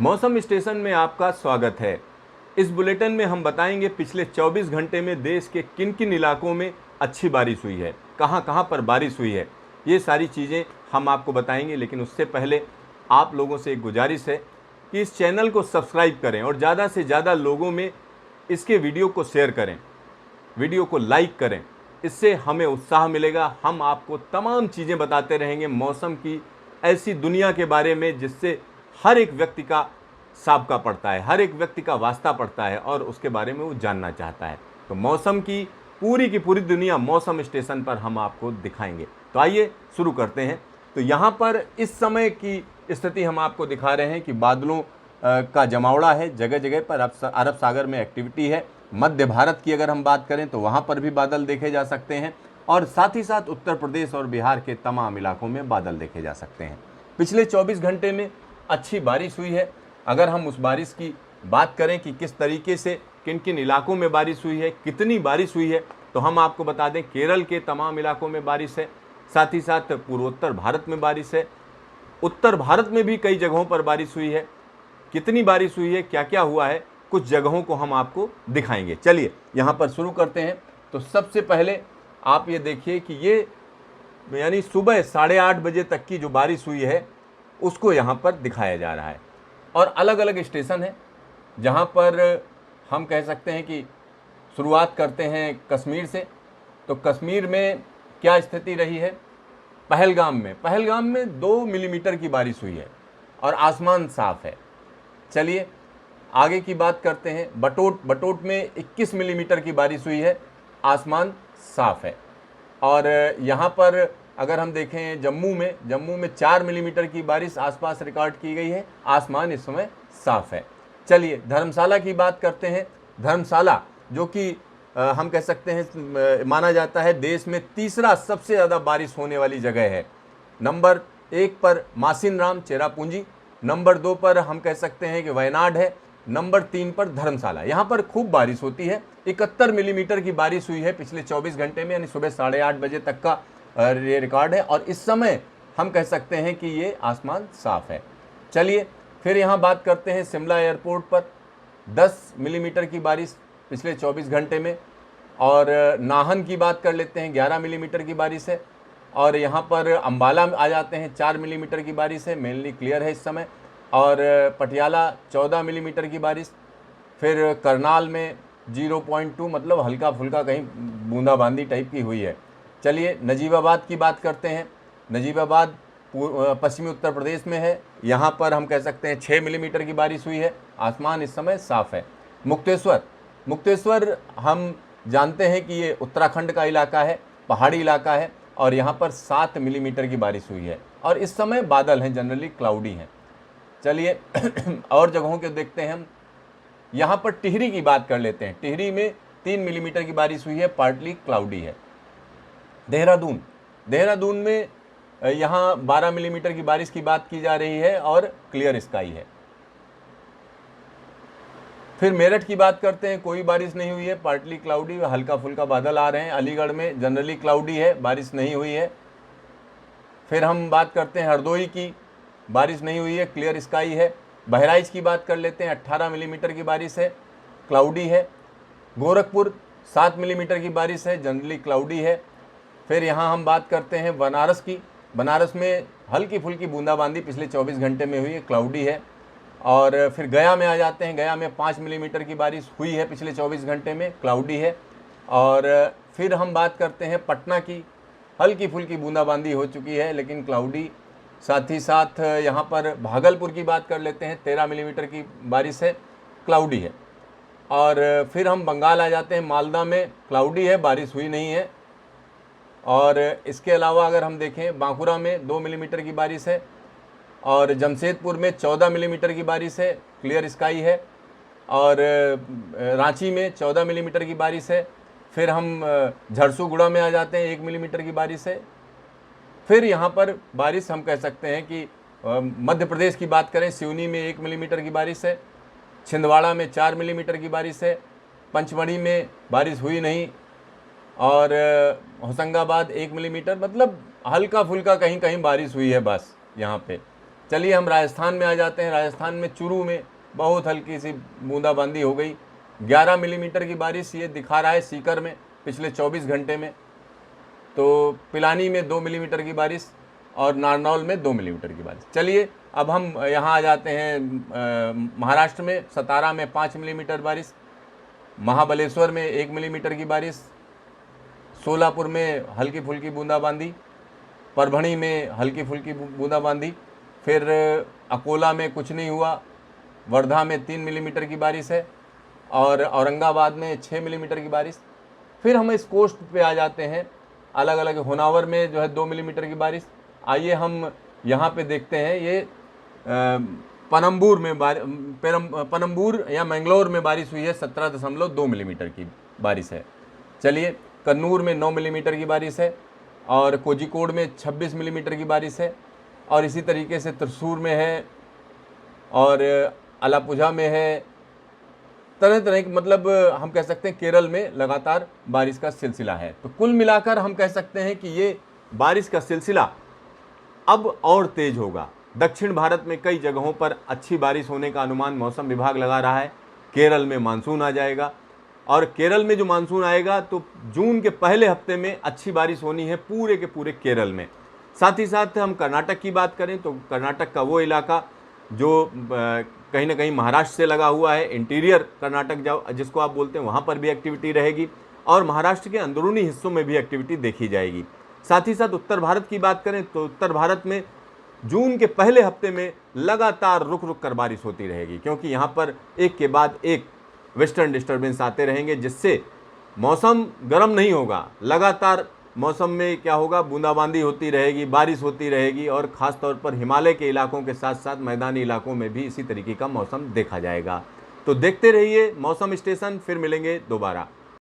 मौसम स्टेशन में आपका स्वागत है। इस बुलेटिन में हम बताएंगे पिछले 24 घंटे में देश के किन किन इलाकों में अच्छी बारिश हुई है, कहां कहां पर बारिश हुई है। ये सारी चीज़ें हम आपको बताएंगे, लेकिन उससे पहले आप लोगों से एक गुजारिश है कि इस चैनल को सब्सक्राइब करें और ज़्यादा से ज़्यादा लोगों में इसके वीडियो को शेयर करें, वीडियो को लाइक करें। इससे हमें उत्साह मिलेगा। हम आपको तमाम चीज़ें बताते रहेंगे मौसम की, ऐसी दुनिया के बारे में जिससे हर एक व्यक्ति का साबका पड़ता है, हर एक व्यक्ति का वास्ता पड़ता है और उसके बारे में वो जानना चाहता है। तो मौसम की पूरी दुनिया मौसम स्टेशन पर हम आपको दिखाएंगे। तो आइए शुरू करते हैं। तो यहाँ पर इस समय की स्थिति हम आपको दिखा रहे हैं कि बादलों का जमावड़ा है, जगह जगह पर अरब सागर में एक्टिविटी है। मध्य भारत की अगर हम बात करें तो वहाँ पर भी बादल देखे जा सकते हैं और साथ ही साथ उत्तर प्रदेश और बिहार के तमाम इलाकों में बादल देखे जा सकते हैं। पिछले 24 घंटे में अच्छी बारिश हुई है। अगर हम उस बारिश की बात करें कि किस तरीके से किन किन इलाकों में बारिश हुई है, कितनी बारिश हुई है, तो हम आपको बता दें केरल के तमाम इलाकों में बारिश है, साथ ही साथ पूर्वोत्तर भारत में बारिश है, उत्तर भारत में भी कई जगहों पर बारिश हुई है। कितनी बारिश हुई है, क्या क्या हुआ है, कुछ जगहों को हम आपको दिखाएंगे। चलिए यहाँ पर शुरू करते हैं। तो सबसे पहले आप ये देखिए कि ये यानी सुबह 8:30 बजे तक की जो बारिश हुई है उसको यहाँ पर दिखाया जा रहा है। और अलग अलग स्टेशन है जहाँ पर हम कह सकते हैं कि शुरुआत करते हैं कश्मीर से। तो कश्मीर में क्या स्थिति रही है? पहलगाम में 2 मिलीमीटर की बारिश हुई है और आसमान साफ है। चलिए आगे की बात करते हैं। बटोट में 21 मिलीमीटर की बारिश हुई है, आसमान साफ है। और यहाँ पर अगर हम देखें जम्मू में 4 मिलीमीटर की बारिश आसपास रिकॉर्ड की गई है, आसमान इस समय साफ है। चलिए धर्मशाला की बात करते हैं। धर्मशाला जो कि हम कह सकते हैं माना जाता है देश में तीसरा सबसे ज़्यादा बारिश होने वाली जगह है। नंबर 1 पर मासिनराम चेरापूंजी, नंबर 2 पर हम कह सकते हैं कि वायनाड है, नंबर 3 पर धर्मशाला। यहाँ पर खूब बारिश होती है। 71 मिलीमीटर की बारिश हुई है पिछले 24 घंटे में, यानी सुबह 8:30 बजे तक का ये रिकॉर्ड है और इस समय हम कह सकते हैं कि ये आसमान साफ है। चलिए फिर यहाँ बात करते हैं शिमला एयरपोर्ट पर 10 मिलीमीटर की बारिश पिछले 24 घंटे में। और नाहन की बात कर लेते हैं, 11 मिलीमीटर की बारिश है। और यहाँ पर अम्बाला आ जाते हैं, 4 मिलीमीटर की बारिश है, मेनली क्लियर है इस समय। और पटियाला 14 मिलीमीटर की बारिश। फिर करनाल में 0.2 मतलब हल्का फुल्का कहीं बूंदाबांदी टाइप की हुई है। चलिए नजीबाबाद की बात करते हैं। नजीबाबाद पश्चिमी उत्तर प्रदेश में है। यहाँ पर हम कह सकते हैं 6 मिलीमीटर की बारिश हुई है, आसमान इस समय साफ है। मुक्तेश्वर हम जानते हैं कि ये उत्तराखंड का इलाका है, पहाड़ी इलाका है और यहाँ पर 7 मिलीमीटर की बारिश हुई है और इस समय बादल हैं, जनरली क्लाउडी हैं। चलिए और जगहों के देखते हैं हम। यहाँ पर टिहरी की बात कर लेते हैं। टिहरी में 3 मिलीमीटर की बारिश हुई है, पार्टली क्लाउडी है। देहरादून में यहाँ 12 मिलीमीटर की बारिश की बात की जा रही है और क्लियर स्काई है। फिर मेरठ की बात करते हैं, कोई बारिश नहीं हुई है, पार्टली क्लाउडी, हल्का फुल्का बादल आ रहे हैं। अलीगढ़ में जनरली क्लाउडी है, बारिश नहीं हुई है। फिर हम बात करते हैं हरदोई की, बारिश नहीं हुई है, क्लियर स्काई है। बहराइच की बात कर लेते हैं, 18 मिलीमीटर की बारिश है, क्लाउडी है। गोरखपुर 7 मिलीमीटर की बारिश है, जनरली क्लाउडी है। फिर यहाँ हम बात करते हैं बनारस की। बनारस में हल्की फुल्की बूंदाबांदी पिछले 24 घंटे में हुई है, क्लाउडी है। और फिर गया में आ जाते हैं। गया में 5 मिलीमीटर की बारिश हुई है पिछले 24 घंटे में, क्लाउडी है। और फिर हम बात करते हैं पटना की, हल्की फुल्की बूंदाबांदी हो चुकी है लेकिन क्लाउडी। साथ ही साथ यहाँ पर भागलपुर की बात कर लेते हैं, 13 मिलीमीटर की बारिश है, क्लाउडी है। और फिर हम बंगाल आ जाते हैं। मालदा में क्लाउडी है, बारिश हुई नहीं है। और इसके अलावा अगर हम देखें बांकुरा में 2 मिलीमीटर की बारिश है और जमशेदपुर में 14 मिलीमीटर की बारिश है, क्लियर स्काई है। और रांची में 14 मिलीमीटर की बारिश है। फिर हम झरसुगुड़ा में आ जाते हैं, 1 मिलीमीटर की बारिश है। फिर यहाँ पर बारिश हम कह सकते हैं कि मध्य प्रदेश की बात करें, सिवनी में 1 मिलीमीटर की बारिश है, छिंदवाड़ा में 4 मिलीमीटर की बारिश है, पंचमढ़ी में बारिश हुई नहीं और होशंगाबाद 1 मिलीमीटर, मतलब हल्का फुल्का कहीं कहीं बारिश हुई है बस यहाँ पे। चलिए हम राजस्थान में आ जाते हैं। राजस्थान में चूरू में बहुत हल्की सी बूंदाबांदी हो गई, 11 मिलीमीटर की बारिश ये दिखा रहा है सीकर में पिछले 24 घंटे में। तो पिलानी में 2 मिलीमीटर की बारिश और नारनौल में 2 मिलीमीटर की बारिश। चलिए अब हम यहाँ आ जाते हैं महाराष्ट्र में, सतारा में 5 मिलीमीटर बारिश, महाबलेश्वर में 1 मिलीमीटर की बारिश, सोलापुर में हल्की फुल्की बूंदाबांदी, परभणी में हल्की फुल्की बूंदाबांदी, फिर अकोला में कुछ नहीं हुआ, वर्धा में 3 मिलीमीटर की बारिश है और औरंगाबाद में 6 मिलीमीटर की बारिश। फिर हम इस कोस्ट पे आ जाते हैं, अलग अलग होनावर में जो है 2 मिलीमीटर की बारिश। आइए हम यहाँ पे देखते हैं, ये पनम्बूर में पनम्बूर या मैंगलोर में बारिश हुई है, 17.2 मिलीमीटर की बारिश है। चलिए कन्नूर में 9 मिलीमीटर की बारिश है और कोझिकोड में 26 मिलीमीटर की बारिश है और इसी तरीके से त्रिशूर में है और अलापुझा में है। तरह तरह की, मतलब हम कह सकते हैं केरल में लगातार बारिश का सिलसिला है। तो कुल मिलाकर हम कह सकते हैं कि ये बारिश का सिलसिला अब और तेज होगा। दक्षिण भारत में कई जगहों पर अच्छी बारिश होने का अनुमान मौसम विभाग लगा रहा है। केरल में मानसून आ जाएगा और केरल में जो मानसून आएगा तो जून के पहले हफ्ते में अच्छी बारिश होनी है पूरे के पूरे केरल में। साथ ही साथ हम कर्नाटक की बात करें तो कर्नाटक का वो इलाका जो कहीं ना कहीं महाराष्ट्र से लगा हुआ है, इंटीरियर कर्नाटक जिसको आप बोलते हैं, वहाँ पर भी एक्टिविटी रहेगी और महाराष्ट्र के अंदरूनी हिस्सों में भी एक्टिविटी देखी जाएगी। साथ ही साथ उत्तर भारत की बात करें तो उत्तर भारत में जून के पहले हफ्ते में लगातार रुक रुक कर बारिश होती रहेगी, क्योंकि यहाँ पर एक के बाद एक वेस्टर्न डिस्टर्बेंस आते रहेंगे, जिससे मौसम गर्म नहीं होगा। लगातार मौसम में क्या होगा, बूंदाबांदी होती रहेगी, बारिश होती रहेगी और ख़ास तौर पर हिमालय के इलाकों के साथ साथ मैदानी इलाकों में भी इसी तरीके का मौसम देखा जाएगा। तो देखते रहिए मौसम स्टेशन, फिर मिलेंगे दोबारा।